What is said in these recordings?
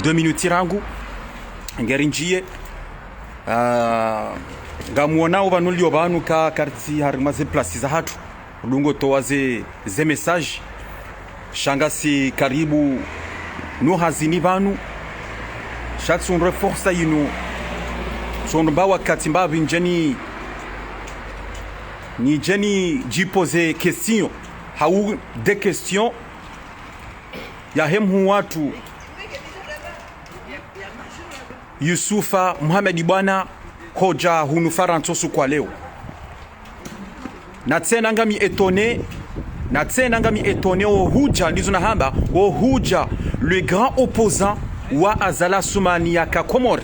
2 minutes rangu ngarinjie ngamuonao vanulio vanu ka karti harima ze place za hatu lungo towaze ze message shangasi karibu no hazini vanu shatsun force yinu sonba wakati mbavi njeni ni jeni jipoze question hau des questions ya hemu watu Yusufa Muhammad bwana hoja hunu farantosu kwa leo na tena ngami etone o huja ndizo na hamba o huja le grand opposant wa Azala Soumani ya Komori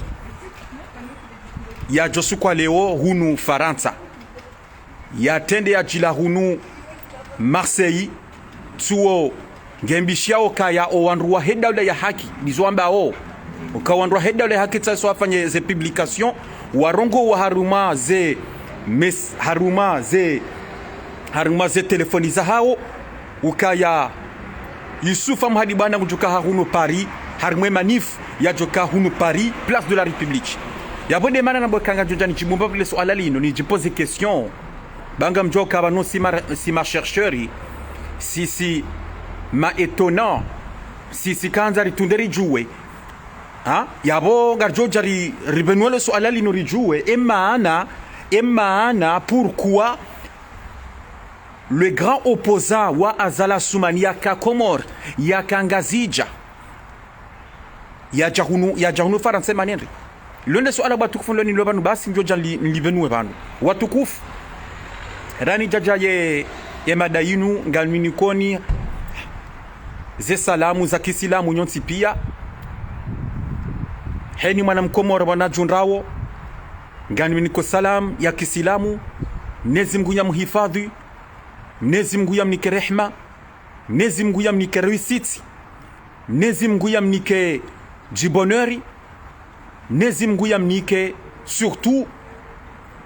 ya josu kwa leo hunu Faransa ya tende ya jila hunu Marseille tuo ngembishia okaya o wanruwa hedawla ya haki nizwamba o ukawandwa hedawla ya haki tsaso afanye ze publication warongo wa haruma ze telefoniza hao ukaya Yusufa Mhadibana kujuka hunu Paris harumwe manif ya joka hunu Paris place de la République ya bonde mana na bokanga jojani chimumba vile swala lino ni jipose question banga mjoka bano si ma chercheur si ma étonnant si kanza ritunderi juwe yabo garjoja ribenwele swala lino rijuwe emaana pourquoi le grand opposant wa Azala Soumani ya Komor ya Kangazija ya jahunu Faransa manenri londe swala batukufu loni lobanu basi njoja libenwe banu watukufu rani jaja ye madayinu ngalminikoni ze salamu za kisilamu nyonsi pia heni mwana mkomoro wana junrawo ngalminiko salam ya kisilamu Mwenyezi Mungu yamhifadhi Mwenyezi Mungu yamnike rehma Mwenyezi Mungu yamnike réussite Mwenyezi Mungu yamnike jiboneri Mwenyezi Mungu yamnike surtout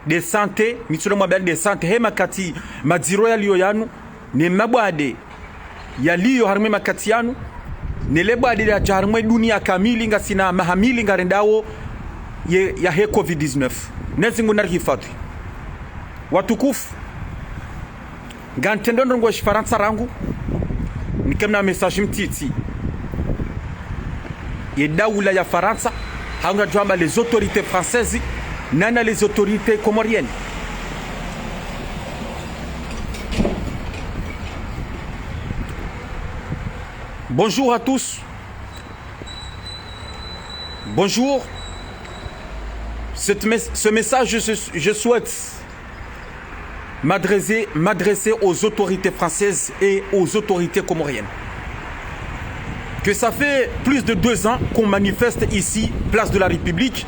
de santé mitsura mwabali de santé hema kati madziro yaliyo yanu ne mabwade yaliyo harime makati yanu ne lebwade ya jarumwe dunia kamili ngasina mahamili ngarendawo ya he covid-19 Mwenyezi Mungu narihifadhi watukufu ngantendo ndongo Faransa rangu nikemna message mtiti yedawula ya Faransa hanga jamba les autorités françaises nana les autorités comoriennes bonjour à tous bonjour ce message je souhaite m'adresser aux autorités françaises et aux autorités comoriennes. Que ça fait plus de 2 ans qu'on manifeste ici, place de la République,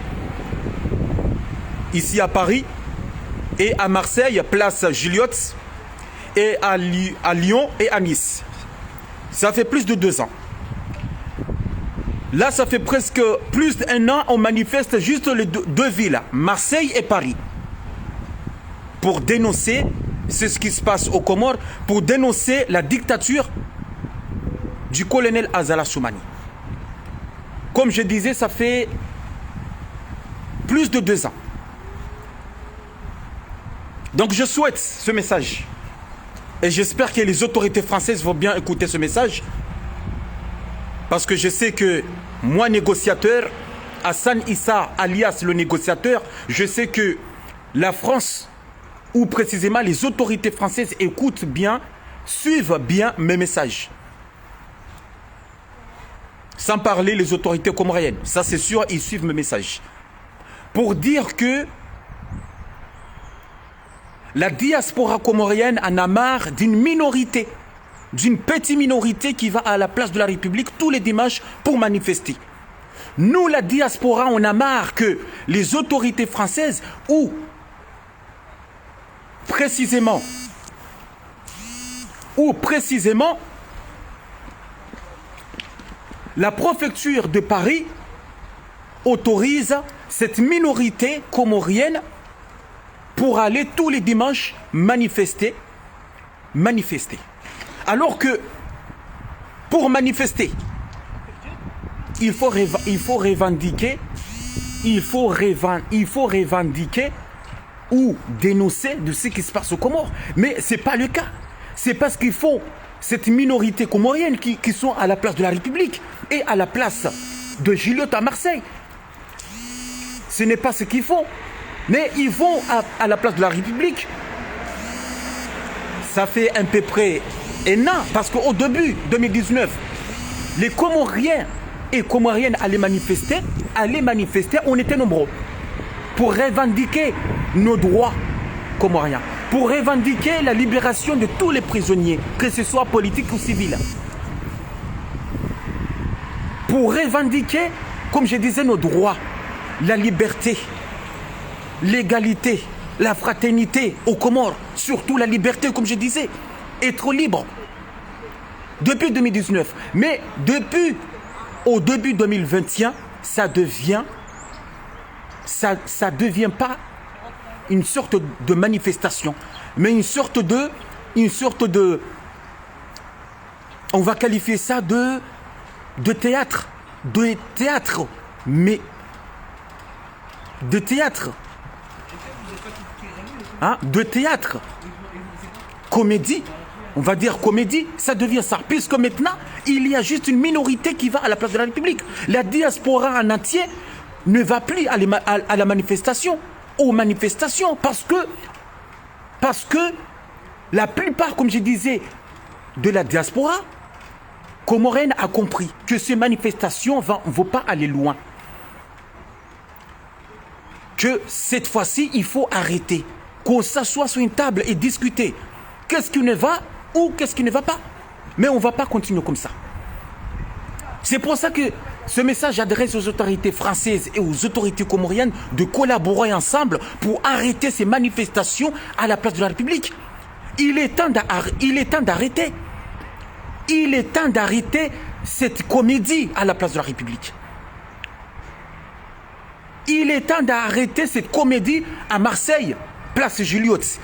ici à Paris, et à Marseille, place Juliotte, et à Lyon et à Nice. Ça fait plus de 2 ans. Là, ça fait presque plus d'1 an, on manifeste juste les deux villes, Marseille et Paris, pour dénoncer ce qui se passe aux Comores, pour dénoncer la dictature du colonel Azala Soumani. Comme je disais, ça fait plus de 2 ans. Donc je souhaite ce message. Et j'espère que les autorités françaises vont bien écouter ce message. Parce que je sais que moi, négociateur, Hassan Issa, alias le négociateur, je sais que la France, ou précisément les autorités françaises écoutent bien, suivent bien mes messages. Sans parler les autorités comoriennes. Ça c'est sûr, ils suivent mes messages. Pour dire que la diaspora comorienne en a marre d'une minorité, d'une petite minorité qui va à la place de la République tous les dimanches pour manifester. Nous, la diaspora, on a marre que les autorités françaises ou précisément la préfecture de Paris autorise cette minorité comorienne pour aller tous les dimanches manifester. Alors que pour manifester, il faut revendiquer ou dénoncer de ce qui se passe aux Comores. Mais ce n'est pas le cas. C'est parce qu'il faut cette minorité comorienne qui sont à la place de la République et à la place de Giliotte à Marseille. Ce n'est pas ce qu'ils font. Mais ils vont à la place de la République. Ça fait à peu près un an, parce qu'au début 2019, les Comoriens et Comoriennes allaient manifester, on était nombreux, pour revendiquer nos droits comoriens, pour revendiquer la libération de tous les prisonniers, que ce soit politiques ou civils. Pour revendiquer, comme je disais, nos droits, la liberté, l'égalité, la fraternité aux Comores, surtout la liberté, comme je disais, être libre. Depuis 2019. Mais depuis au début 2021, ça devient pas une sorte de manifestation, mais une sorte de, on va qualifier ça de théâtre, mais de théâtre, hein, de théâtre, comédie. On va dire comédie, ça devient ça. Puisque maintenant, il y a juste une minorité qui va à la place de la République. La diaspora en entier ne va plus à la manifestation, aux manifestations, parce que la plupart, comme je disais, de la diaspora comorienne a compris que ces manifestations ne vont pas aller loin. Que cette fois-ci, il faut arrêter, qu'on s'assoie sur une table et discuter. Qu'est-ce qui ne va ou qu'est-ce qui ne va pas? Mais on ne va pas continuer comme ça. C'est pour ça que ce message adresse aux autorités françaises et aux autorités comoriennes de collaborer ensemble pour arrêter ces manifestations à la place de la République. Il est temps d'arrêter. Il est temps d'arrêter cette comédie à la place de la République. Il est temps d'arrêter cette comédie à Marseille, place Giliotte.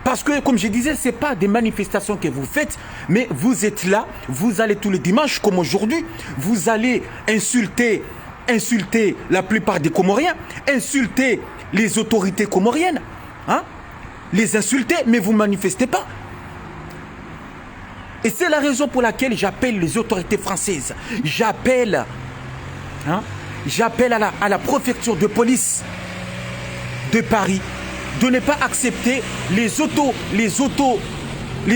Parce que, comme je disais, ce n'est pas des manifestations que vous faites, mais vous êtes là, vous allez tous les dimanches, comme aujourd'hui, vous allez insulter la plupart des Comoriens, insulter les autorités comoriennes, hein, les insulter, mais vous ne manifestez pas. Et c'est la raison pour laquelle j'appelle les autorités françaises, j'appelle à la préfecture de police de Paris, de ne pas accepter les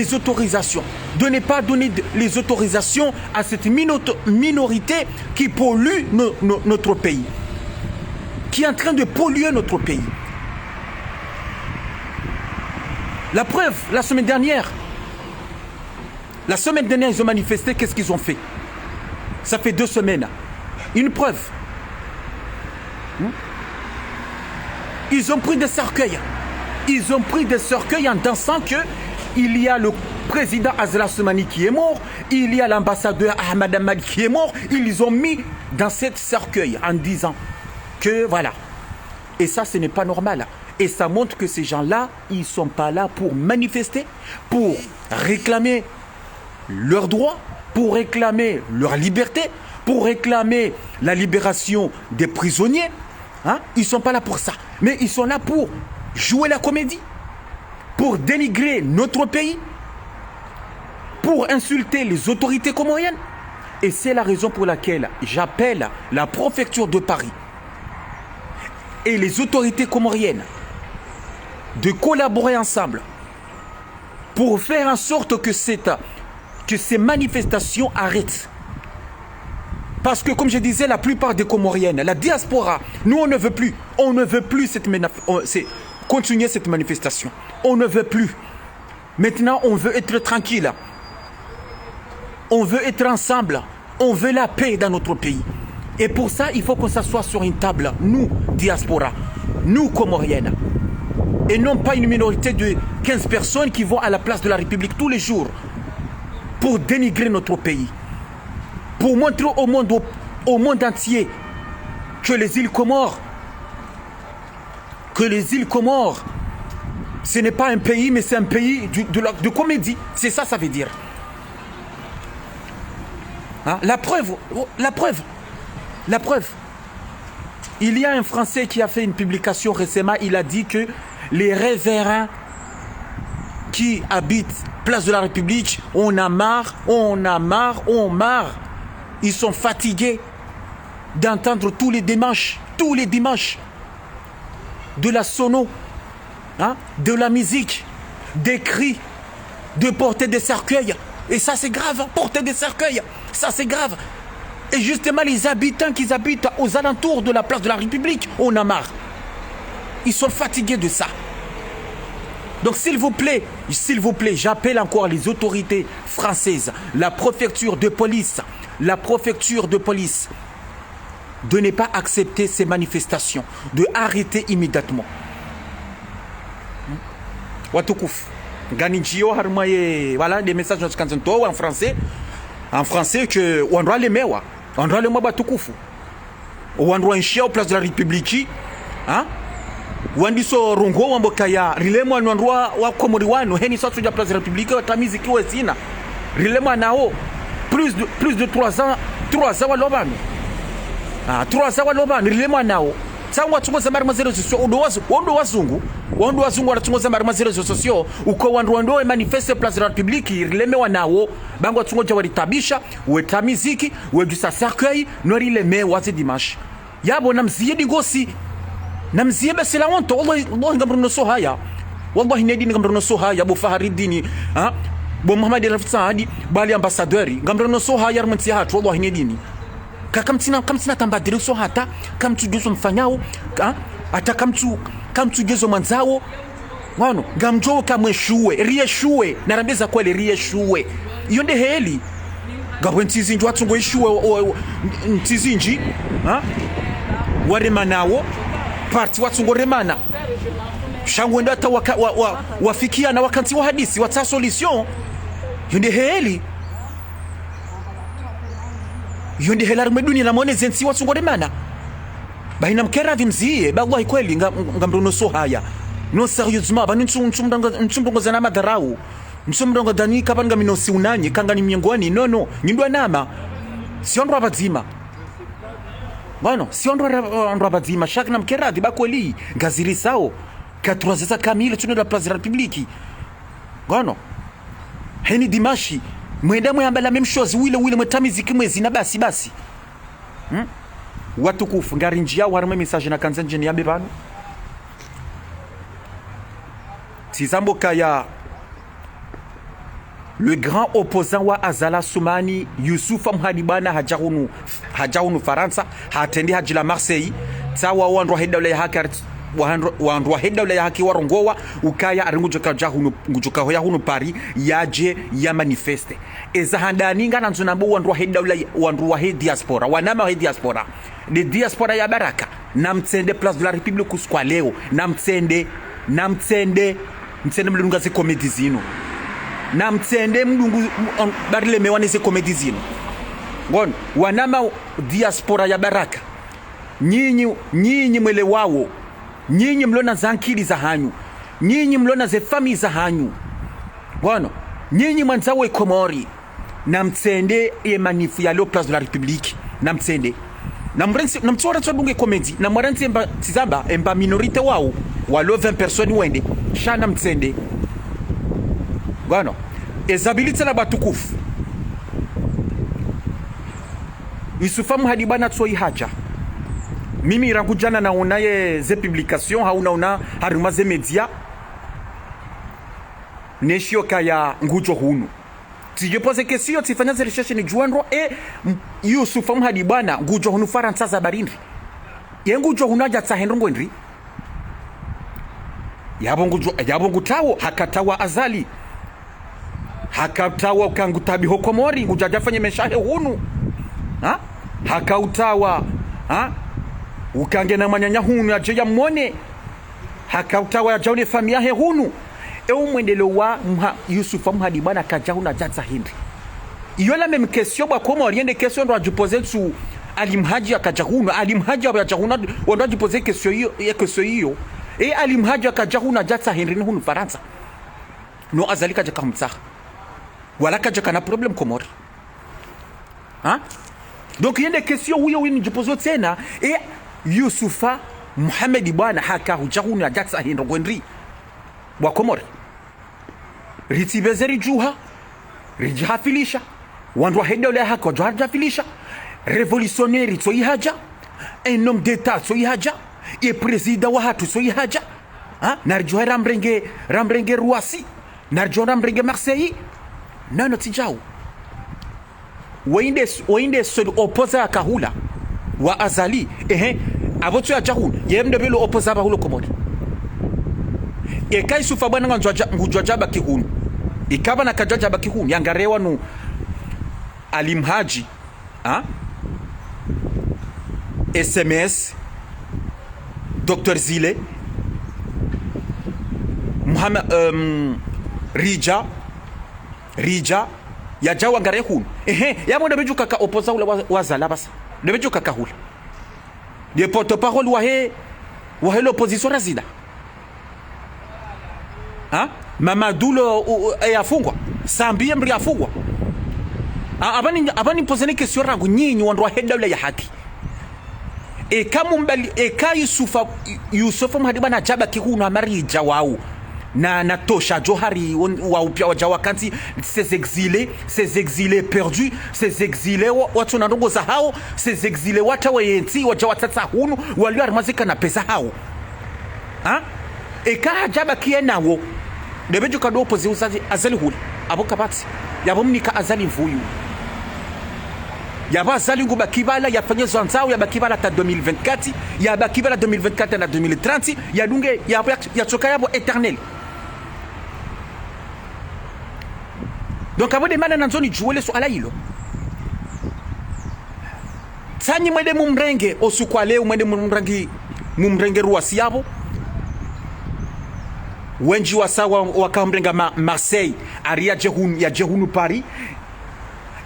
autorisations, de ne pas donner les autorisations à cette minorité qui pollue notre pays, qui est en train de polluer notre pays. La preuve, la semaine dernière, ils ont manifesté, qu'est-ce qu'ils ont fait? Ça fait 2 semaines. Une preuve. Ils ont pris des cercueils. Ils ont pris des cercueils en dansant qu'il y a le président Azali Assoumani qui est mort, il y a l'ambassadeur Ahmad Ahmad qui est mort. Ils ont mis dans cet cercueil en disant que voilà. Et ça, ce n'est pas normal. Et ça montre que ces gens-là, ils ne sont pas là pour manifester, pour réclamer leurs droits, pour réclamer leur liberté, pour réclamer la libération des prisonniers. Hein? Ils ne sont pas là pour ça. Mais ils sont là pour jouer la comédie, pour dénigrer notre pays, pour insulter les autorités comoriennes. Et c'est la raison pour laquelle j'appelle la préfecture de Paris et les autorités comoriennes de collaborer ensemble pour faire en sorte que ces manifestations arrêtent. Parce que, comme je disais, la plupart des Comoriennes, la diaspora, nous, on ne veut plus continuer cette manifestation. On ne veut plus. Maintenant, on veut être tranquille. On veut être ensemble. On veut la paix dans notre pays. Et pour ça, il faut qu'on s'assoie sur une table, nous, diaspora, nous, Comoriennes. Et non pas une minorité de 15 personnes qui vont à la place de la République tous les jours pour dénigrer notre pays. Pour montrer au monde entier que les îles Comores, ce n'est pas un pays, mais c'est un pays de comédie. C'est ça, ça veut dire. Hein? La preuve. Il y a un Français qui a fait une publication récemment, il a dit que les révérends qui habitent Place de la République, on a marre. Ils sont fatigués d'entendre tous les dimanches, de la sono, hein, de la musique, des cris, de porter des cercueils. Et ça c'est grave, porter des cercueils, ça c'est grave. Et justement les habitants qui habitent aux alentours de la Place de la République, on a marre. Ils sont fatigués de ça. Donc s'il vous plaît, j'appelle encore les autorités françaises, la préfecture de police, de ne pas accepter ces manifestations, de arrêter immédiatement. Watukufu. Ganijio harmaye, voilà des messages en français que on doit les mettre, on doit les mettre batukufu. On doit encher au Place de la République, hein? Wandiso rongo wambokaya rilemo anwandwa wa komori wanu heni sotu ya Place de la République tamizi kiwe sina rilemo nao plus de 3 ans walobanu 3 ans walobanu rilemo nao sangwa tungoza mari mazero sosio ondo wazungu wanatungoza mari mazero sosio uko wandwando manifeste Place de la République rileme wanao bango tungoja walitabisha weta miziki wejusa cercueil no rileme wazi dimanche yabo namziedi ngosi namziye basi la wonto wallahi ngamruno so haya wallahi nedi ngamruno so haya bo Faharidini ha bo Muhammad al-Saadi bali ambassadeur ngamruno so haya armanti hatu wallahi nedini kamtina tambadiri so hata kamtu gezo mfanyao hata kamtu gezo manzao wano ngamjo kamweshuwe rieshuwe narambeza kweli rieshuwe iyo nde heli gabwentizi njwa tungo ishuwe ntizinji ha waremanawo parti watungoremana shangwenda hata wafikia na wakanti wa hadisi wata solution yonde heli armeduni na mwone zensi watungoremana bahina mkera vimzie wallahi kweli ngamruno so haya no seriousement bani nchumdongo zana madarau nchumdongo dani kapanga minosi unanye kanga ni miongoni no nyindwa nama siondo abazima. Bueno, si on doit bazima chaque nam keradi bakweli ngaziri sao 4 kamili tuno la Place de la République. Bueno. Heni dimashi mwenda mwamba la même chose wile mtamiziki mwezi na basi. Watukufu ngari njia warme message na kanzanje ni yabebano. Tizamboka ya le grand opposant wa Azala Soumani Youssouf Mhadibana hajahunu Faransa hatendi haji la Marseille tawa wandwa hedawla ya haki warongowa ukaya aringujoka jahunu ngujoka hoya hunu Paris yaje ya manifeste ezahandaninga nanzunambo wandwa he diaspora wanama he diaspora de diaspora ya baraka namtsende Place de la République kuswa leo namtsende mlunga ze komedi zino na mtsende mdungu barile mewaneze komedi zino ngon wanama diaspora ya baraka nyinyi mwele wao nyinyi mlona zankili za hanyu nyinyi mlona ze fami za hanyu ngono nyinyi mwanzawe Komori na mtsende ye manifu ya lo Place de la République na mtsende na mrensi na mtsora tsobunge komedi na mwaranti tizamba emba minorite wao walo 20 personnes wende shana mtsende Bwana, ezabilite na batukufu. Yusufa Mhadibana tsoi haja. Mimi rangujana na unaye ze publication hauna haruma ze media. Neshio kaya ngujo hunu. Si je pose question tifanya ze recherche ni juandro Yusufa Mhadibana ngujo hunu Faransa za barindri. Ye ngujo hunu aja tsahendrongo ndri. Yabo ngutawo hakatawa azali. Hakautawa ukangutabi hokomori ngujajafanye meshahe hunu ha hakautawa ha ukange na manyanya hunu aje ya mwone hakautawa ya jaune familia he hunu mwendelo wa Yusufa Mhadibana kajahuna jatsa hindi iyo la même question ba komori yende question ndo ajipoze tu alimhaji akajahuna alimhaji akajahuna ndo ajipoze question hiyo alimhaji akajahuna jatsa hindi hunu Faransa no azalika jakamtsa wala kaja kana problem Komori hein? Donc yende question huyo wini jipozo tena Yusufa Muhammad bwana haka hujahuni na jatsa hindo gwendri wa Komori ritibezeri juha rijafilisha wandu heda ule haka wajafilisha revolutionnaire tsoi haja un homme d'état tsoi haja e président wa hatu tsoi haja ha narjo ramrenge Ruasi narjo ramrenge Marseille nano tijau wainde sol opposa kahula wa azali abotu ya jahun yemde belo opposa ba hulo Komori kai sufa bwana ngujwajaba kihunu ikaba na kajwajaba kihunu yangarewa nu alimhaji SMS Dr Zile Muhammad Rija ya jawa ngare hunu yamo debeju kaka opposa ula wazala basa debeju kaka hula de porte-parole wa l'opposition razida Mamadou yafungwa Sambie mbri yafungwa abani posene question rangu nyinyi wandu wa heda ule ya haki kama mbali Yusufa Muhammad na jaba kihunu amarija wao na tosha johari wa upya waja wakanti ces exilés perdus ces exilés watu na ndongo za hao ces exilés wata wayenti waja watata hunu walio armazika na pesa hao jaba kienawo debejo kado opozi usazi azali huli aboka bati yabomnika azali mvuyu yaba azali nguba kibala yafanye zanzao yaba kibala ta 2024 yaba kibala 2024 na 2030 yadunge yatoka yabo éternel. Donc abo de mana nanzoni juwele so ala hilo tanyi mwede mumrenge osukwale mwede mumrenge Ruasi yabo wenji wasawa wakamrenga Marseille aria jehunu Paris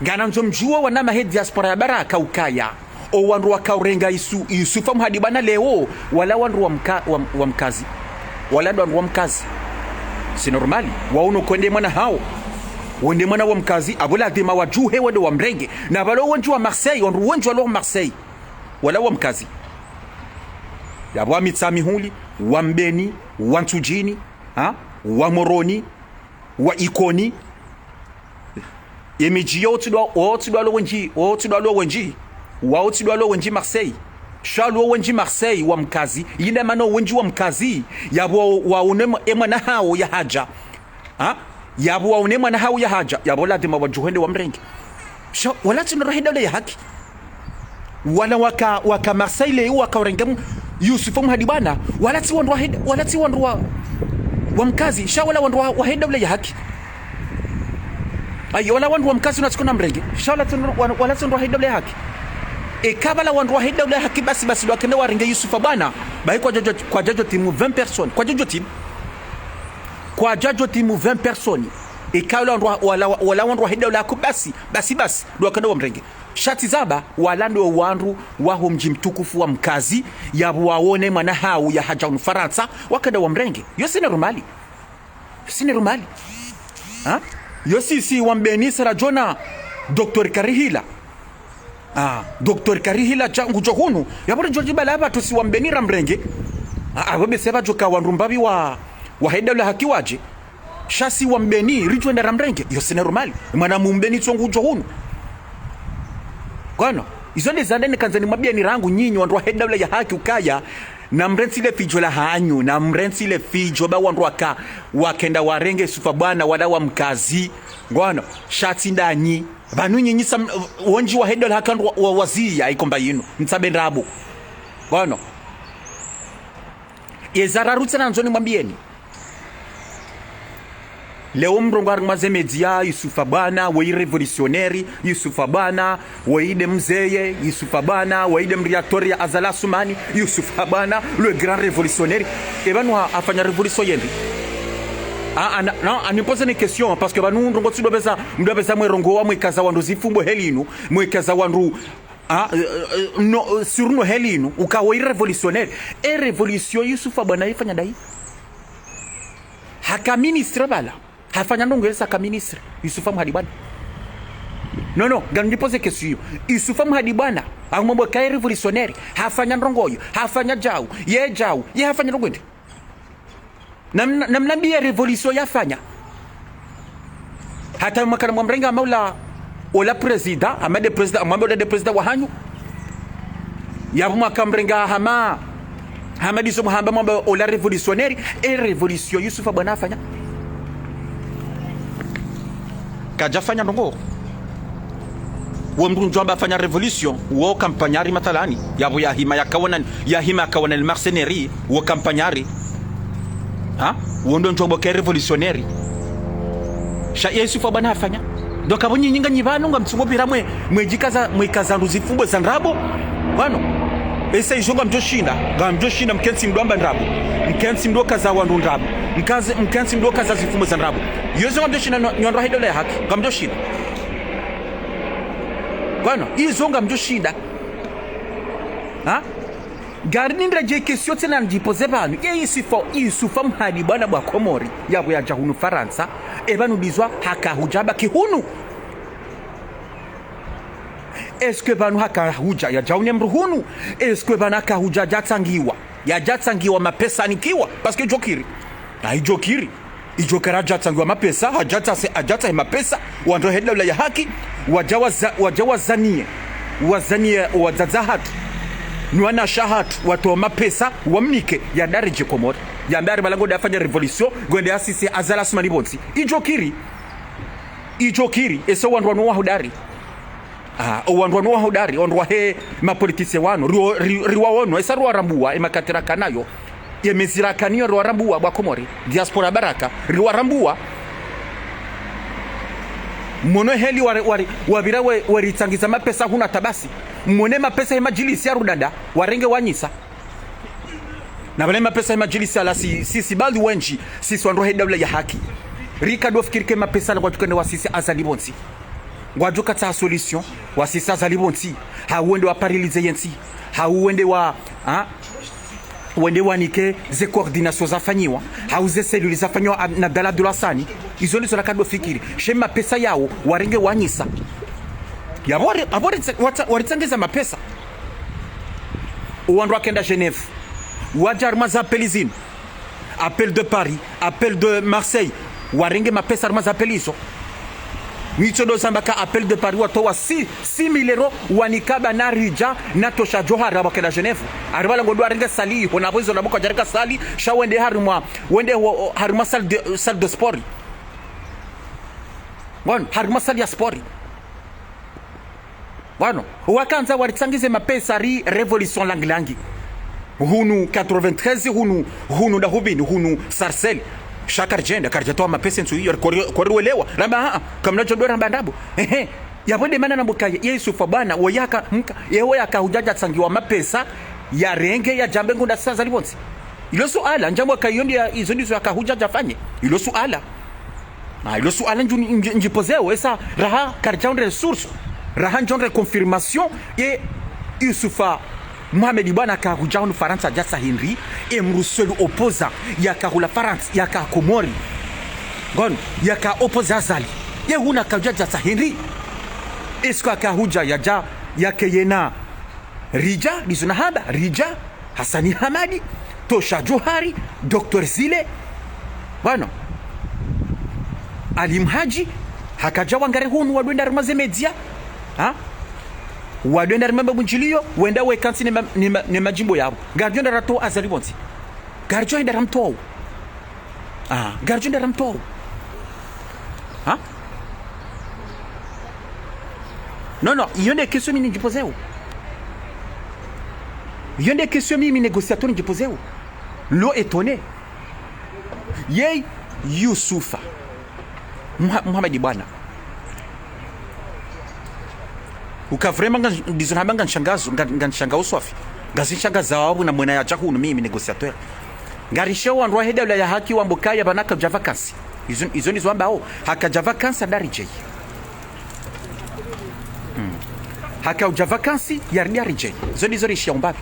ngana nzomjua wana mahedi diaspora ya baraka ukaya o wandu wakaurenga Yusufa Muhammad bana leo wala wandu wa mkazi wala wandu wa mkazi si normali wauno kwende mwana hao wende mwana wa mkazi abula dima wajuhe wende wa mrenge na balo wenji wa Marseille wandu wenji wa Marseille wala wa mkazi yabwa mitsami huli wa mbeni wa ntujini wa Moroni wa Ikoni emiji otudwalo wenji Marseille shalo wenji Marseille wa mkazi yinde mano wenji wa mkazi yabo waone emwana hao ya haja yabo waone mwana hao ya haja yabo lazima wajuhende wa mrenge wala tunarahida ile ya haki wala waka Marseille leo wakarenga Yusufa Muhammad bana wala ti wandu wa mkazi shawala wandu wa heda ule ya haki wala wandu wa mkazi unatukuna mrenge shawala wala wandu wa heda ule ya haki kabala wandu wa heda ule ya haki basi wakende waringe Yusufa bana bai kwa jajo timu 20 personnes kwa jajo timu 20 personnes kabala wala wandu wa heda ule ya haki basi wakende wa mrenge shati zaba walando wandu waho mji mtukufu wa mkazi yabu waone mwana hao ya haja Ufaransa wakenda wa mrenge yosi normali yosi wambeni sara jona Dr Karihila Dr Karihila changu johunu yabore George Balaba to si wambeni ramrenge ababe seba joka wanrumbabi wa heda la haki waje shasi wambeni rijwenda ramrenge yosi normali mwana mumbeni chongu johunu Kono, izo ni zande ni kanzani mabia ni rangu nyinyi wandu wa heda ule ya haki ukaya na mrensi ile fijo la hanyu na mrensi ile fijo ba wandu wakenda warenge Yusufa bwana wala wa mkazi ngono shati ndanyi banu nyinyi wonji wa heda la haki wa wazia ikomba yinu ntabendabo ngono yezara rutsa na nzoni mwambieni leo mrongwari mazemedia Yusufa bana wei revolutionnaire Yusufa bana weide mzeye Yusufa bana weide mriatori ya Azala Sumani Yusufa bana le grand révolutionnaire banu afanya révolution yendi anipose ni question parce que banu ndongo mdobeza mwerongo wa mwekaza wandu zifumbo helinu mwekaza wandu no sur no helinu ukawei révolutionnaire révolution Yusufa bana ifanya dai haka ministre bala hafanya ndongo yesa ka ministre Yusufa Muhammad no ngani pose question Yusufa Mhadi bwana amwambwa kai revolutionary hafanya ndongoyo hafanya jau ye hafanya ndongwende namnambia revolution yafanya hata makana mwamrenga maula ola president amade president amwambwa de president wa hanyu yabu makamrenga hamadi so muhamba mwamba ola revolutionary revolution Yusufa bwana afanya kajafanya ndongo wamdu njomba afanya revolution wo kampanyari matalani yabu yahima akawana mercenary wo kampanyari wondo njomba ke revolutionary sha Yusufa bwana afanya donc abonye nyinga nyibano ngamtsumo biramwe mwikaza nduzifumbo za ndrabo bano esa ishonga mjoshinda mkensi mdwamba ndrabo mkensi mdoka za wandu ndrabo mkensi mdoka za zifumbo za ndrabo yozo ngamjoshinda nyondwa hido le haki ngamjoshinda bano izo ngamjoshinda garnindra je question tena ndipoze banu Yusufa Mhadi bwana bwa Komori yabo ya jahunu Faransa ebanu bizwa haka hujaba kihunu est-ce que banu haka huja ya jaune mruhunu est-ce que banu haka huja jatsangiwa mapesa nikiwa parce que jokiri ijokara jatsangiwa mapesa hajata mapesa wando hedla ya haki wajawazanie wazaza hatu nuana shahatu watu mapesa wamnike ya darije Komori ya mbari balango dafanya revolution gwende asisi azala sumani bonsi ijokiri eso wandu wa hodari wandu wa hodari wandu he mapolitise wano riwa wono esa ruwa rambua emakatira kanayo yemezira kaniyo ruwa rambua bwa Komori diaspora baraka riwa rambua mono heli wabira waritangiza mapesa huna tabasi mwone mapesa ya majilisi ya rudada warenge wanyisa na wale mapesa ya majilisi ala sisi bali wenji sisi wanrohe dawla ya haki rika dofikirike mapesa na watukende wa sisi azalibonsi wajuka ta solution wa sisi azalibonsi hauende wa paralize yensi hauende wa wende wanike ze coordination zafanyiwa hauze seluli zafanyiwa na dala dolasani izo nizo nakado fikiri shema pesa yao warenge wanyisa ya waritangeza mapesa uwandu wakenda Genève wajarma za pelizini appel de Paris appel de Marseille warenge mapesa arma za pelizo michodo zambaka appel de Paris watowa 6,000 euro wanikaba na rija na tosha johara wakenda Genève aribala ngodo arenge sali hona bozo na boka jarika sali sha wende haruma salle de sport bon haruma salle ya sport bwana wakanza walitsangize mapesa revolution langilangi hunu 93 hunu da hubini hunu Sarcel shakar jenda karjatoa mapesa nsu hiyo koriwelewa ramba kamna jodora mbandabo yabonde mana nambuka Yusufa bwana woyaka yewe yakahujaja tsangiwa mapesa ya renge ya jambe ngunda sasa libonsi ilo suala njambo kayondi ya izo ndizo yakahujaja fanye ilo suala ilo suala njipozeo esa raha karjaunde resource raha njonde confirmation et Yusufa Mohamed bwana kahujaunu Faransa jasa Henry et mruselu opposa yakahula France yaka Komori gon yaka opposa azali ye huna kahuja jasa Henry esko kahuja yaja yake yena rija dizuna haba rija Hasani Hamadi Tosha Johari Dr. Zile bwana Alimhaji hakajawa ngare hunu wadwenda rumaze media wadwenda rumamba bunjilio wenda we kansi ne majimbo yabo garjonda rato azalibonsi garjonda ramto garjonda ramto non yonde question mini njipozeo yonde question mini négociateur njipozeo lo étonné yey Yusufa Mohamed bwana ukavrema ndizonamba nganshangazo swafi ngazinshangaza wabo na mwena ya chakunu mimi négociateur ngarisho wandu heda ya haki wa mbokaya banaka ja vacances izo ndizo ambao hakaja vacances darije hakaja vacances yarije izo ndizo rishia umbapi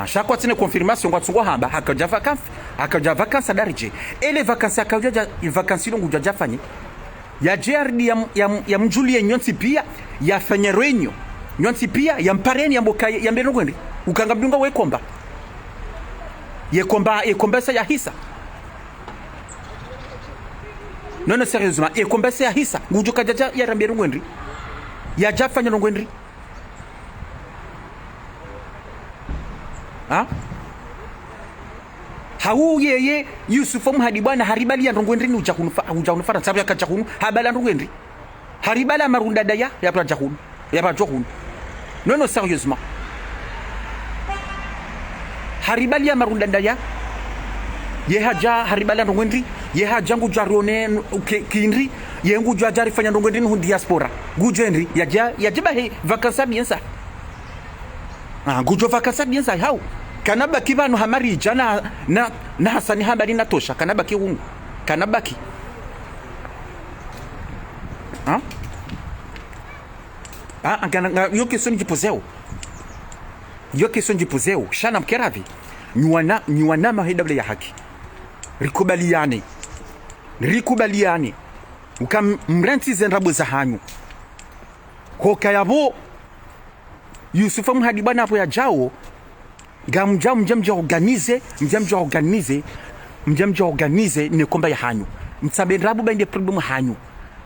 shakwa tine confirmation ngwatsungo hamba hakaja vacances darije ele vacances hakaja vacances longu jafanye ya jerdi ya mjulie nyonsi pia ya fanyerenyo nyonsi pia ya mpareni ya mboka ya mbeno gwendi ukanga mdunga wekomba yekomba sa ya hisa non sérieusement yekomba sa ya hisa ngujuka jaja ya rambeno gwendi ya jafanya ngwendi ha hau yeye Yusufu mhadi bwana haribali ya ngwendi ni ujakunufara sababu yakachakunu habala ngwendi haribala marunda daya ya plachakunu ya plachakunu non sérieusement haribali ya marunda daya ye haja haribala ngwendi ye haja ngujarone kinri ye ngujajari fanya ngwendi hu diaspora gujenri ya jiba he vacances bien ça ngujo vacances bien ça hau kanabaki bano hamari jana na Hasani habari natosha kanabaki ungu kanabaki yo question jipozeo shana mkeravi nyuana mahidable ya haki rikubaliane ukamrenti zenrabo za hanyu koka yabo Yusufu mhadi bana hapo ya jao mjamja organize ni komba ya hanyu mtsabe rabu bende problem hanyu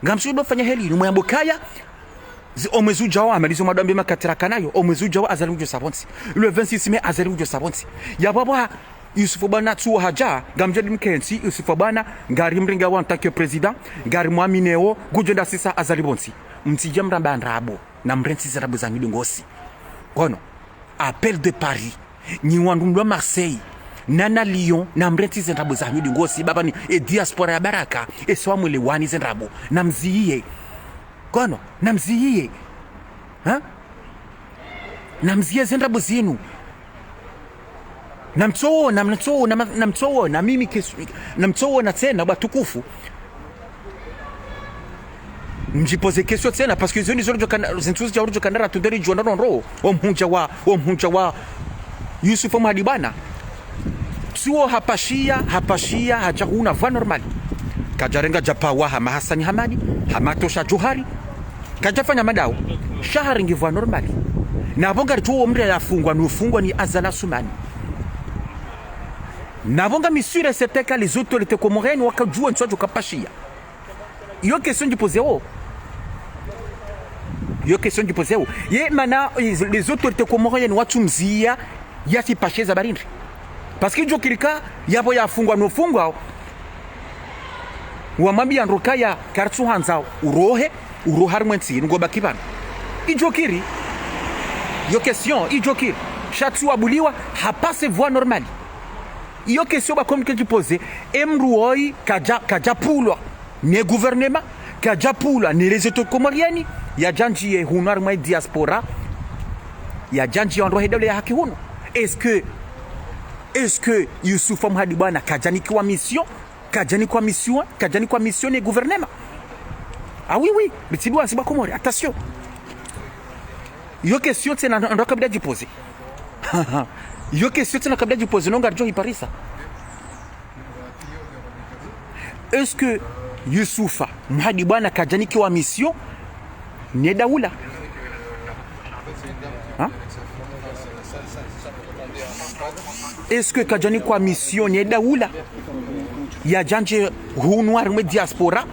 ngamsudo fanya heli ni mwambo kaya omwezu jawo amalizo madambe makatira nayo omwezu jawo azarujo sabonsi le 26 mai azarujo sabonsi ya baba Yusufu bana tsuwa haja ngamjadi mkensi Yusufu bana ngari mringa wa ntake president ngari mwamineo gujenda sisa azaribonsi mtijamra bandrabo na mrensi zarabu za ngidongosi kono appel de Paris ni wandundwa Marseille nana Lyon na mrenti zendrabo za hudi ngosi baba ni diaspora ya baraka eswamu lewani zendrabo namziye kono namziye namziye zendrabo zinu namtoo na mimi namtoo na tena batukufu mjipoze kesho tena parce que zoni zentuzi ja urujo kanara tunderi jona ronro omhunja wa Yusufu Mhadibana suo hapashia hajahuna va normal kajarenga japawa hama Hasani Hamadi hamatosha Johari kajafanya madao shahari ngivwa normal na bonga tuo mre yafungwa nufungwa ni Azala Sumani na bonga misure seteka les autorités comoriennes wakajua nsojo kapashia yo question du poseo ye mana les autorités comoriennes watumzia yati pasheza barindri parce que jokirika yabo yafungwa nofungwa wamambi androka ya kartu hanza urohe harmwensi ngoba kibana ijokiri yo question ijokiri shatu abuliwa hapase voie normale yo question ba communiquer du poser emruoi kaja pulwa ne gouvernement kaja pulwa ne les autorités comoriennes ya janji hunar mai diaspora ya janji andro hedole ya haki huno est-ce que Yusufu Mhadibana kajani kwa mission ni gouvernement oui bitidwa siba komori attention yo question tena ndo kabla jipoze yo question tena kabla jipoze nonga jo iparisa est-ce que Yusufu Mhadibana kajani kwa mission ni daula est-ce que kajani kwa mission ni daula ya janje hunu harme diaspora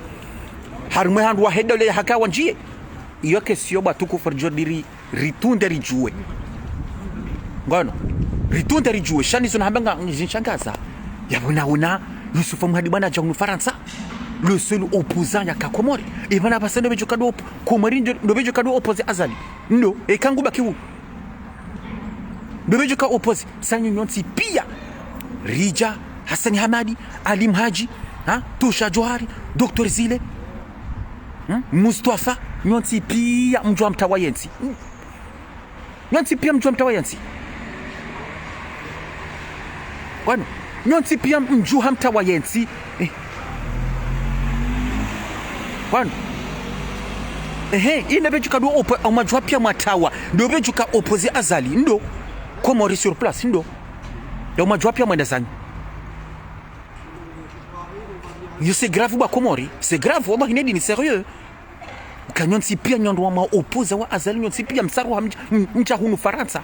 harme handwa hedole ya hakawa njie iyo kesio batuku farjodiri ritunde rijue ngono ritunde rijue shani zona hambanga nshangaza yabona una Yusufu Mhadibana jangunu Faransa le seul opposant ya Kakomori et bana basendo bejo kado Komori ndo bejo kado opposé Azali ndo e kangu bakiwu ndo bejo ka opposé sanyo nyonsi pia Rija Hasani Hamadi Ali Mhaji Tosha Johari Dr. Zile Mustafa nyonsi pia mjwa mtawayensi kwano nyonsi pia mjwa mtawayensi kwano ine bejuka do omajwa pia matawa ndo bejuka opposé Azali ndo Komori sur place ndo omajwa pia mwenda zanyi Yo c'est grave ba Komori, c'est grave wallahi nedi ni sérieux. Kanyonsi pia nyondo wa opoza wa azali nyonsi pia msaru wa mcha hunu Faransa.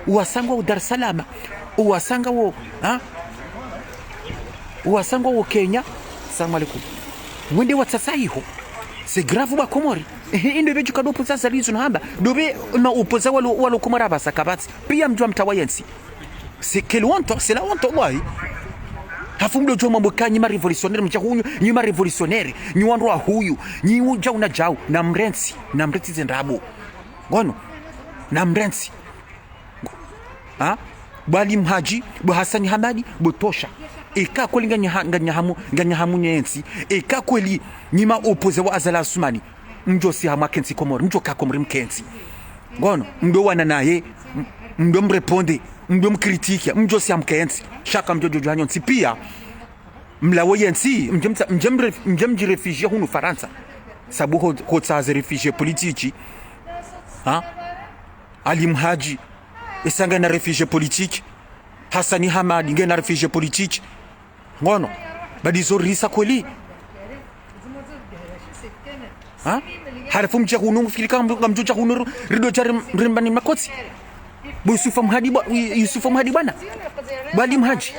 Uwasanga wa Dar es Salaam, uwasanga wa uwasanga wa Kenya. Assalamu alaikum. Wende wa sasa hiho. C'est grave ba Komori. Inde beju kadopo sasa lizo na hamba. Dobe na opoza walo Komora basa kabati. Pia mjua mtawayensi. C'est quelle honte, c'est la honte wallahi. Hafu mdo joma mboka nyima revolutionnaire mcha huyu nyima revolutionnaire nyuandwa huyu nyi uja unajao na mrensi zendrabo ngono na mrensi Bali Mhaji bu Hassan Hamadi bu Tosha eka kweli ganyahamu nyensi eka kweli nyima opoze wa Azala Asumani mjo si hamakensi Komori mjo kakomri mkensi ngono mdo wana naye mdo mreponde mdo mkritike mjo si hamkensi shaka mjo jojo hanyonsi pia mlawo yensi mjemji refugee hunu Faransa sabu hotsaze refugee politiki Ali Mhaji esanga na refugee politique Hassani Hamadi ngena refugee politique ngono badizo risa kweli harafu mcha hunu filika ngamjocha hunu rido chari rimbani makoti Yusufu Mhadi bwana Bali Mhaji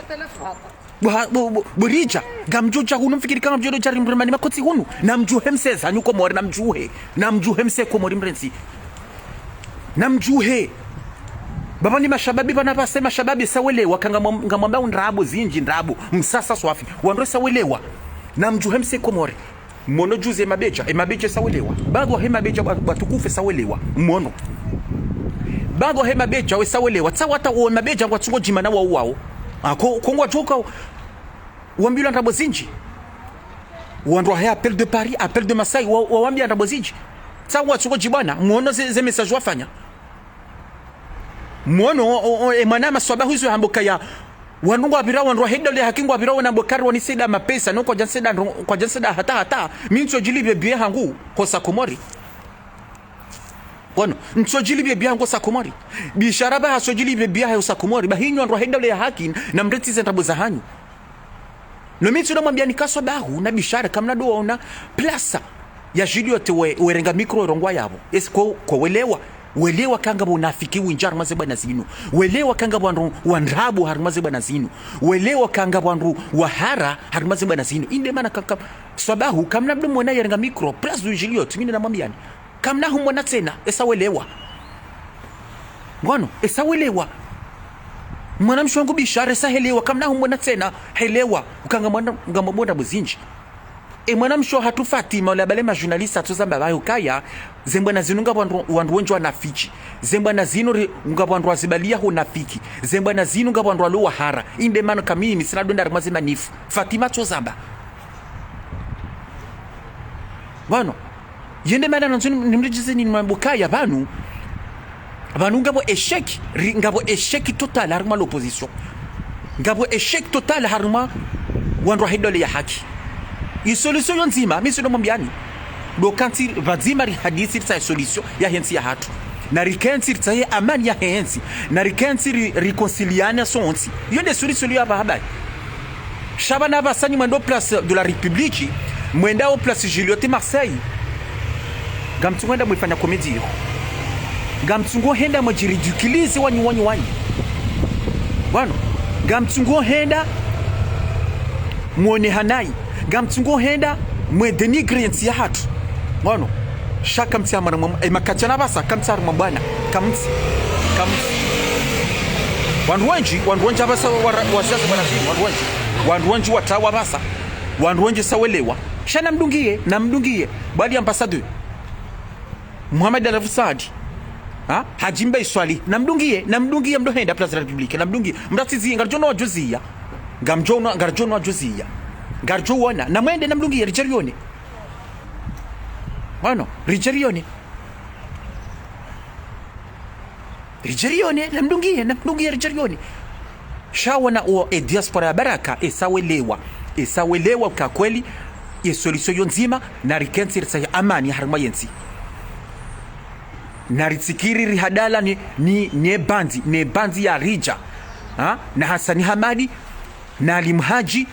Burija gamjocha hunu fikirika ngamjodo chari rimbani makoti hunu namjuhe mseza nyuko mori namjuhe mse Komori mrensi namjuhe baba ni mashababi bana basema shababi sawelewa ngamwambia ndrabo zinji ndrabo msasa swafi wandro sawelewa na mjuhemse Komori mono juze mabeja sawelewa bago hema beja batukufe sawelewa mono bago hema beja we sawelewa tsawata o mabeja ngwatsungo jimana wao kongwa joka wambila ndrabo zinji wandro haya appel de Paris appel de Marseille wambia ndrabo zinji tsawa tsungo jibana mono ze message wafanya mwono emana maswaba huzo hamboka ya wanungu abira wanro henda le hakingu abira wana bokari wani seda mapesa no kwa janseda hata mincho jilibe bia hangu kosa Komori wano ncho jilibe bia hangu kosa Komori bishara ba haso jilibe bia hangu kosa Komori bahinyo wanro henda le hakin na mreti zentabo za hanyu no mincho na mwambia nikaso bahu na bishara kamna doa una plasa ya jidio te werenga mikro rongwa yabo esko kwa welewa kanga bonafiki winjar mazeba na zinu welewa kanga bwandu wandrabu harmazeba na zinu welewa kanga bwandu wahara harmazeba na zinu inde mana kaka sabahu kamna bdo mwana yerenga mikro plus du jiliot ngine na mambiani kamna humwana tena esa welewa ngono esa welewa mwana mshwangu bishara esa helewa kamna humwana tena helewa ukanga mwana ngamabonda buzinji mwana msho hatu Fatima wala bale majournalista tuzamba bayo kaya zembwa na zinu ngabwandu wenjwa nafichi zembwa na zinu ngabwandu azibalia ho nafiki zembwa na zinu ngabwandu alo wahara inde mano kamini sina donda rmaze manifu Fatima tuzamba bano yende mana nanzuni nimrijize ni mbukaya banu ngabo esheki total harma l'opposition ngabo esheki total harma wandu hidole ya haki solution nzima mimi sio mwambiani do kanti vazima ri hadithi tsa solution ya hensi ya hatu na rikensi tsa amani ya hensi na rikensi reconciliana sonsi yonde solution ya habari shabana basani mwendo place de la République mwenda au place Juliote Marseille gamtungenda mwifanya komedi gamtungo henda mwajiridukilize wanyu bwana gamtungo henda muone hanai gamtungo henda mwe denigre nsi ya hatu ngono shaka mti amana makachana basa kamtsar mambana kamtsi wanwenji abasa wasiasa bana wanwenji watawa basa wanwenji sawelewa shana mdungie bali ambassadeur Muhammad Al-Fusadi hajimba iswali namdungie mdo henda place de la République namdungie mratizi ngarjono wajuzia ngarjono wajuzia garjuona na mwende namdungie Richerione bwana Richerione namdungie Richerione shawana o diaspora baraka esawelewa kwa kweli solution nzima na rikensi risa amani harma yensi na ritsikiri rihadala ni banzi ya Rija na Hassani Hamadi na Ali Mhaji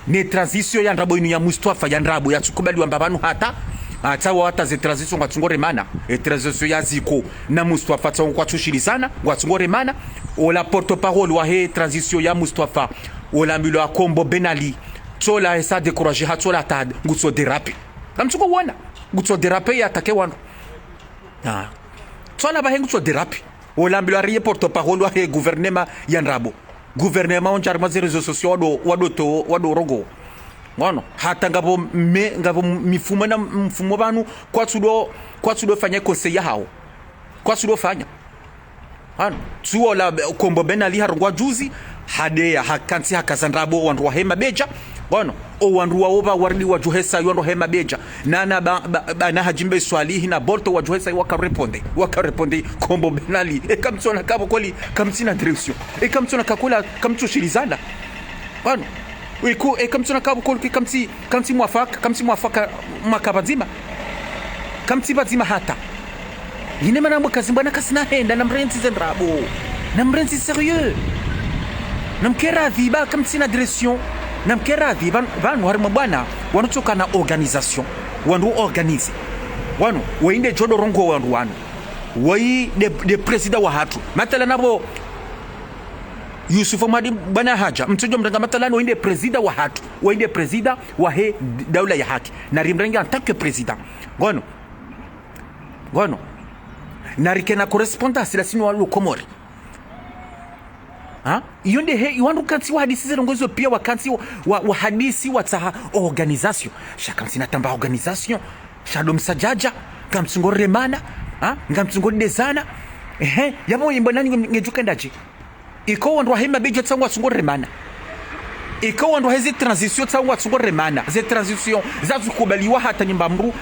ne transition ya ndrabo inu ya Mustafa ya ndrabo ya tukubaliwa mbabanu hata ze transition kwa tungore mana transition ya ziko na Mustafa tsango kwa tushirizana kwa tungore mana ola porte parole wa he transition ya Mustafa ola mbilo ya Kombo Benali tola esa décourager hatola tad ngutso déraper kamtuko wana ngutso déraper ya take wanu tola ba ngutso déraper ola mbilo ya porte parole wa he gouvernement ya ndrabo gouvernement on charma ze réseaux sociaux wado rogo ngono hata ngabo mifumo na mfumo banu kwa tudo fanya conseil hao kwa tudo fanya tuo la Kombo Benali harungwa juzi hadeya hakansi hakazandrabo wandu wa hema beja ngono o wandu wa oba warli wa juhesa wandu hema beja nana na hajimbe swalihi na bolto wa juhesa wakareponde Kombo Benali kamtsona kabo koli kamtsina direction kamtsona kakula kamtsoshilizana ngono wiku kamtsona kabo koli kamtsi mwafaka makabazima kamtsi bazima hata yine manambo kazimbana kasina henda na mrenzi zendrabo na mrenzi sérieux namkera dhiba kamtsina direction namkera dhiba vanu harimo bwana wanotoka na organisation wandu organize wanu wainde jodo rongo wanu wai de president wa hatu matala nabo Yusuf Madi bana haja mtojo mranga matalano wainde president wa hatu wainde president wa he daula ya haki na rimrenga en tant que president ngono na rikena correspondance la sinu walu Komori yonde he iwandu kansi wa hadisi zirongozo pia wakansi wa hadisi wa taha organisation shakansi natamba organisation shadom sajaja kamtsungore remana ngamtsungore dezana yabo yimbo nani ngejuka ndaje iko wandu hema beje tsangwa tsungore remana iko wandu hezi transition tsangwa tsungore remana ze transition zazukubaliwa hata nyimba mru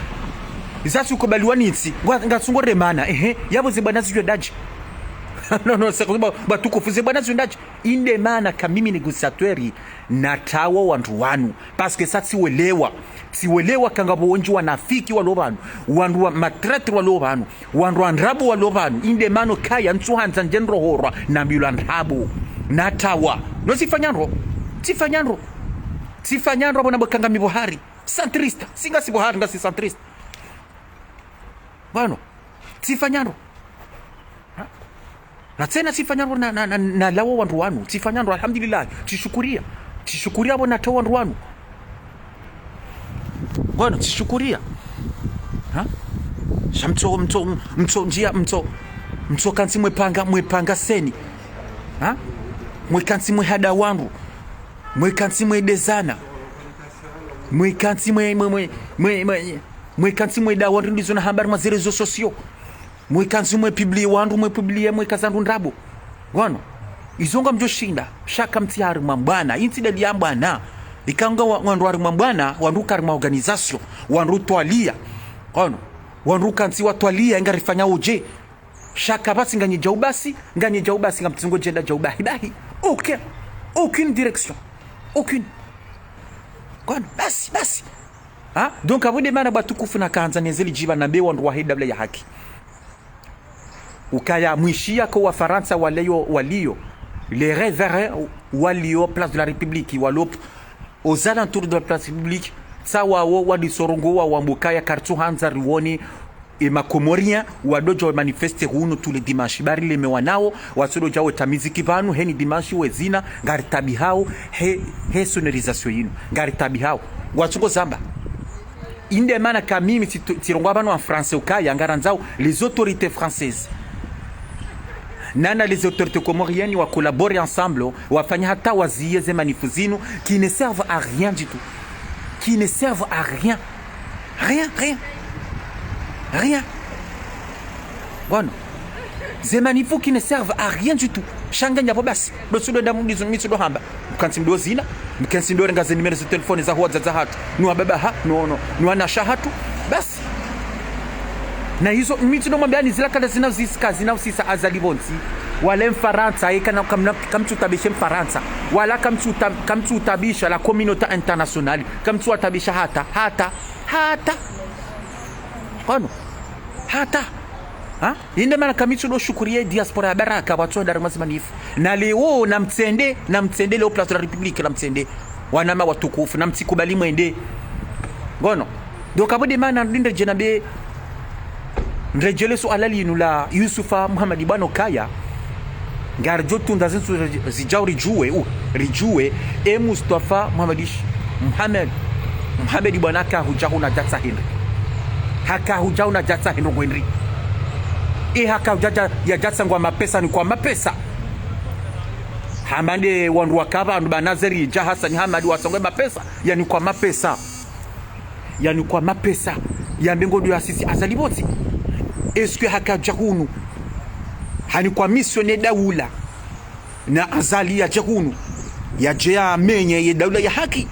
zazukubaliwa nitsi ngatsungore remana yabo zibana zijwe daje no c'est comme batuko fuze bwana zundaje inde mana kamimi negotiatori natawo wantu wanu parce que ça siwelewa kangabo wonji wanafiki walobanu wandu wa matratre walobanu wandu andrabu walobanu inde mano kaya ntsuhanza njenro horwa na mbilo ndrabu natawa no sifanyandro bona bakanga mibohari centriste singa si bohari ngasi centriste bano sifanyandro na tena sifanyandro na lawo wandu wanu sifanyandro alhamdulillah tishukuria bona tawo wandu wanu bwana tishukuria mto njia mto kansi mwepanga seni mwekansi mwehada wandu mwekansi mwedezana mwekansi mwekansi mweda wandu ndizo na habari mazere zo sosio mwekansi mwepiblie wandu mwekazandu ndrabo bwana izonga mjoshinda shaka mtiari mwambana incident ya mbana ikanga wandu ari mwambana wandu kari ma organisation wandu twalia kono wandu kansi watwalia ngarifanya uje shaka basi nganye jaubasi ngamtsingo jenda jaubahi bahi aucune direction aucune kono basi donc abude mana batukufu na kanza nezeli jiba na be wandu wa hidabla ya haki ukaya mwishia kwa Wafaransa walio les rêves walio place de la République walop aux alentours de la place publique sawa wadi sorongo wa mbukaya kartu hanza riwoni makomoria wadojo manifeste huno tous les dimanches bari le mewanao wasodo jawo tamiziki vanu heni dimanche wezina ngari tabi hao he sonorisation yino ngari tabi hao watsuko zamba inde mana kamimi tirongwa bano en français ukaya ngaranzao les autorités françaises nana les autorités comoriennes wa collaborer ensemble wafanya hata wazieze manifuzinu qui ne servent à rien du tout rien bueno ze manifu qui ne servent à rien du tout shanganya bo basi dosudo ndamu ndizo mitsudo hamba mkansi ndo zina mkansi ndo ngaze nimero za telefoni za huwa za hatu nuwa baba nuwa na shahatu basi na hizo mitsudo mambani zila kada zinausisa azalibonzi wale mfaransa ikana kamtutabisha mfaransa wala kamtutabisha la communauté internationale kamtutabisha hata kono hata inde mana kamitsudo shukurie diaspora ya baraka watu ndari mazimanifu na leo na mtsende leo place de la République la mtsende wanama watukufu na msikubali mwende ngono donc abode mana ndinde jenabe ndrejele so alali la Yusufa Muhammad Bano Kaya garjo tunda zinsu zijao rijue e Mustafa Muhammad Bwanaka hujahu na jatsa Henry haka hujahu na jatsa Henry Gwenri haka hujaja ya jatsa ngwa mapesa ni kwa mapesa hamande wandu wakava andu banazeri Hassan Hamad wasongwe mapesa yani kwa mapesa ya mbengo ya sisi azaliboti eske haka jahunu hani kwa misione daula na azali ya jahunu ya jea menye ya daula ya haki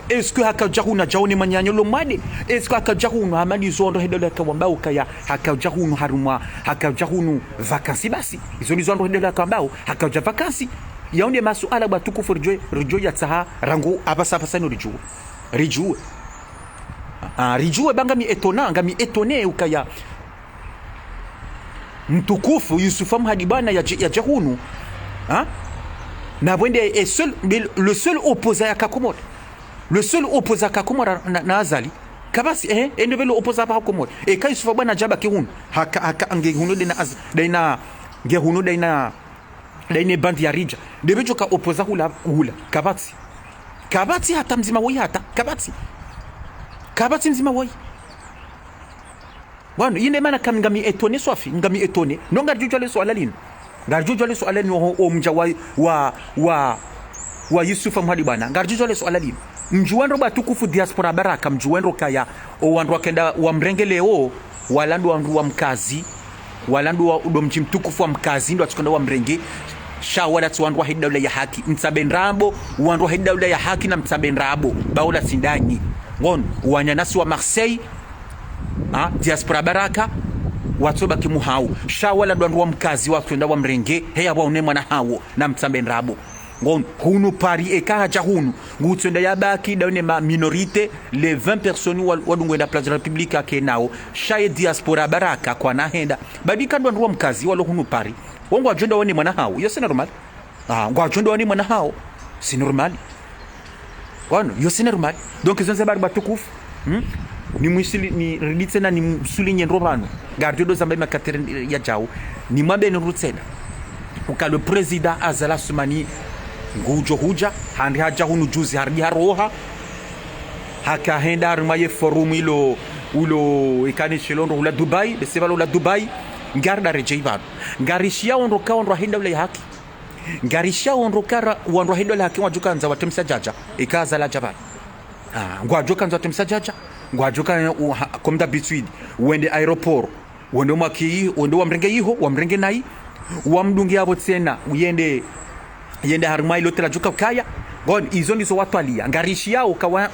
eske haka jahuna jaone manyanyolo made eske haka jahunu hamadi zondo hedala kawambao kaya haka jahunu haruma haka jahunu vakansi basi izo ni zondo hedala kawambao haka ja vakansi yaone masuala batukufu rijo ya tsaha rangu abasa sano rijue banga mi etone ukaya mtukufu Yusufa Mhadibana ya jahunu na bwende le seul opposé à Kakomor na azali kabasi ende le opposé à Kakomor e kai Yusufa bwana jaba kihunu haka angehunu dena ngehunu dena bandi ya rija debejo ka opposé hula kabati hata mzima woi hata kabati mzima woi wano yine mana kam ngami etone swafi ngami etone no ngarjujo le swala lino o mja wa Yusufa Mhadibana ngarjujo le swala lino mjuwando batukufu diaspora baraka mjuwando kaya o wandu wakenda wa mrengeleo walandu wandu wa mkazi walandu wa udomji mtukufu wa mkazi ndo atukanda wa mrenge shawala twandu wa hidawla ya haki mtsabendrabo wandu wa hidawla ya haki na mtsabendrabo baola sindanyi ngono wanyanasi wa Marseille diaspora baraka watoba kimuhau shawala ndo wa mkazi wa kwenda wa mrenge heya wa unemwa na hawo na mtsabendrabo ngon hunu pari ekaja hunu ngutenda yabaki daone ma minorité les 20 personnes wadungwe na place de la République akenao shaye diaspora baraka kwa nahenda badika ndo wa mkazi walo hunu pari wongo ajenda woni mwana hao yo c'est normal ngo ajenda woni mwana hao c'est normal wano yo c'est normal donc zonze barba tukufu ni mwisili ni riditsena ni msulinye ndrobano garde do zamba makatere ya jao ni mwambe ni rutsena uka le président Azala Soumani ngujo huja handi haja hunu juzi hardi haroha haka henda armaye forum ulo ikani shilondo ula Dubai besebalo la Dubai ngarda rejeiva ngarishia ondoka ondo henda ule haki ngarishia ondokara ondo henda ule haki wajukanza watemsa jaja ikaza la jabal ngwajukanza watemsa jaja ngwajuka comme d'habitude wende aéroport wende mwaki wende wa mrenge yiho wa mrenge nai wa mdungi abo tsena uyende harumai lotela juka kaya gon izo ndizo watu alia ngarishi yao kwa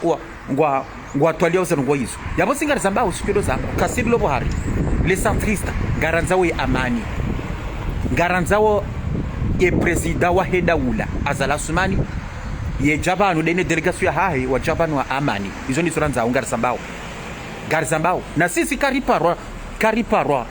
ngwa twalia uzango hizo yabo singari zamba usikido zamba kasibilo bohari les centristes garanzao ya amani garanzao e president wa Hedaula Azala Soumani ye jabanu dene delegation ya hahe wa jabanu wa amani izo ndizo ranzao garzambao na sisi kariparwa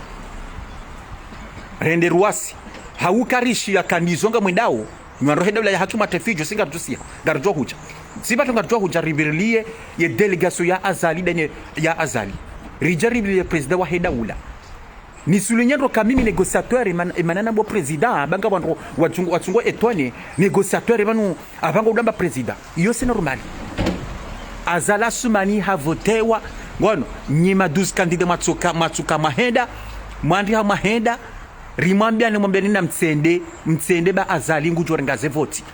rende ruasi haukarishi ya kanizonga mwendao nyaro Hedaula ya hakima tefijo singa tusia garjo huja sibato garjo huja ribirlie ye delegation ya Azali dene ya Azali rijaribi president wa Hedaula ni souligner ka mimi négociateur emanana bo president banga bantu wachungo etone négociateur banu abanga udamba president iyo c'est normal Azala Soumani havotewa ngono nyima 12 candidats matsuka mahenda mwandi ha mahenda rimwambia ni mwambia nina mtsende ba Azali ngujorengaze voti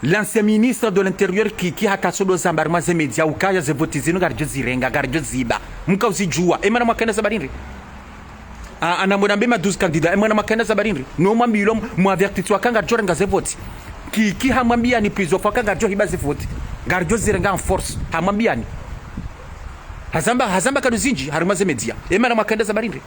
l'ancien ministre de l'intérieur qui hakasodo zambarma ze media ukaya ze voti zino garjo zirenga garjo ziba mkauzijua emana makana sabarinri anamwona mbema 12 candidats emana makana sabarinri no mwambilo mwavertitwa kanga jorenga ze voti ki hamwambia ni prise of kanga jo hiba ze voti garjo zirenga en force hamwambia ni hazamba kaduzinji haruma ze media emana makana sabarinri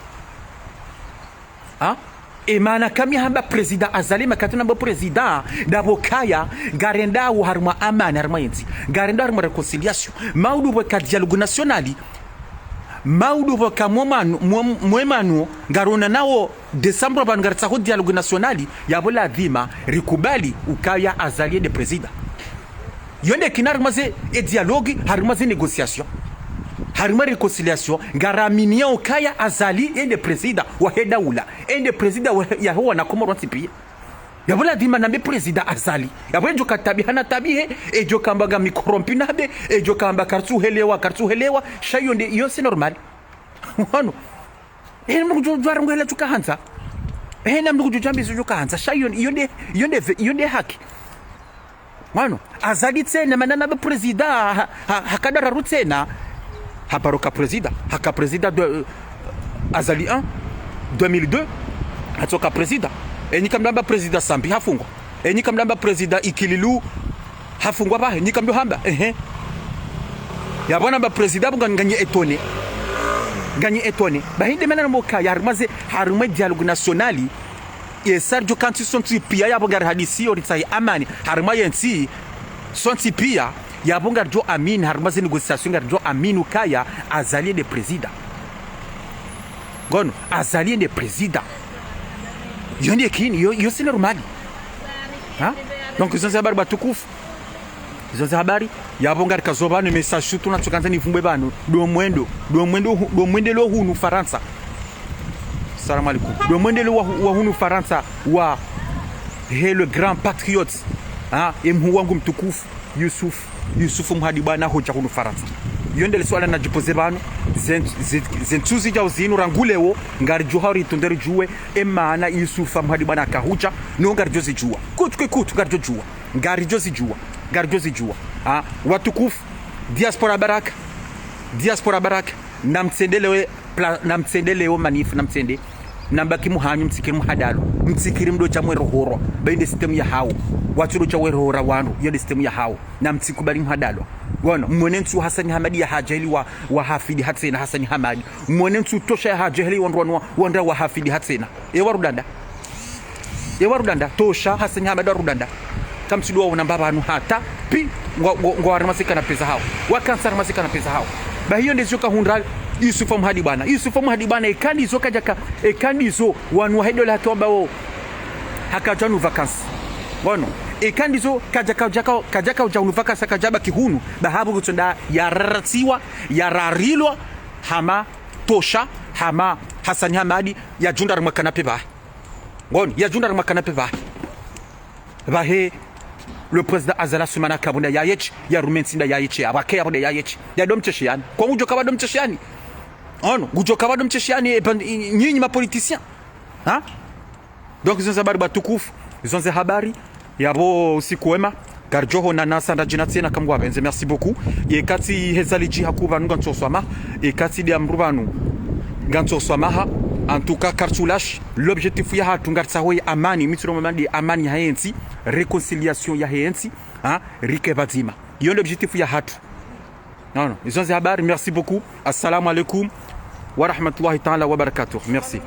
emana kami hamba president Azali makatuna bo president dabo kaya garenda wo haruma amani haruma yenzi garenda haruma reconciliation maudu bo ka dialogue nationali maudu bo ka mwemanu garona nawo December ban gartsa ho dialogue nationali ya bola dhima rikubali ukaya Azali de president yonde kinar maze e dialogue harmaze négociation harma réconciliation ngaraminia okaya azali ende presida wa hedaula ende presida ya huwa na komoro tipia yabula dima nambe presida azali yabwe njo katabi hana tabihe ejo kambaga mikorompi nabe ejo kamba kartu helewa shayo nde iyo c'est normal wano mngu jwara ngwela tukahanza na mngu jwambi tukahanza shayo yonde haki wano azali tsena manana be presida hakadara rutsena habaroka presida haka presida de azali 1 2002 atoka presida nikamlamba presida Sambi hafungwa nikamlamba presida Ikililu hafungwa bahe nikamdo hamba yabona ba presida bunga nganye etone bahinde menana moka yarmaze haruma dialogue nationali e Sergio Kanti sonti pia yabonga hadisi oritsai amani haruma yensi sonti pia yabonga jo amin harmaze négociation ngar jo aminu kaya azali de presida gono azali de presida yonde kini yo c'est normal ha donc izo habari batukufu izo habari yabonga kazoba ne message surtout na tukanza ni vumbwe bano do mwendo lo hunu Faransa salam alaikum do mwendo lo wa hunu Faransa wa le grand patriote ha emhu wangu mtukufu Yusuf Mhadibana hoja hunu Faransa yonde swala na jipoze bano zentuzi ja uzinu rangulewo ngari johari tondere juwe emana Yusuf Mhadibana kahuja no ngari jozi juwa kutu ngari jojua ngari jozi jua watukufu diaspora baraka namtsendelewe manif namtsende nambaki muhanyu mtsikiri muhadalo mtsikiri mdo cha mwerohoro bainde system ya hawo watu cha werohora wanu yode system ya hawo namtsikubali muhadalo wana mwenentu Hasani Hamadi ya hajeli wa hafidi hatsena Hasani Hamadi mwenentu tosha ya hajeli wandra wa hafidi hatsena ewarudanda tosha Hasani Hamadi warudanda kamsidwa wana mbaba anu hata pi ngwaramasika na pesa hao wakansa ramasika na pesa hao ba hiyo ndio kahundra Yusuf Mhadibana ekandizo kajaka ekandizo wanu hedola hatoba o hakajanu vacances wono ekandizo kajaka ujanu vacances kajaba kihunu bahabu kutonda yararatiwa yararilwa hama tosha hama Hasani Hamadi ya jundar makanape ba wono ya jundar makanape ba he le président Azala Sumana Kabunda Yayech ya Rumensinda Yayech abake abode Yayech ya domcheshiani kwa ujo kaba domcheshiani ono ujo kaba domcheshiani nyinyi ma politiciens ha donc izo habari batukufu izo habari yabo usiku wema garjoho na nasanda jinatsena kamwa benze merci beaucoup ye kati hezaliji hakuba nunga ntoswama e kati dia mrubanu ganto swamaha en tout cas kartulash l'objectif ya hatu ngartsahoye amani mitro mamandi amani ya hensi réconciliation ya hensi rike bazima iyo l'objectif ya hatu non izo habari merci beaucoup assalamu alaikum wa rahmatullahi ta'ala wa barakatuh merci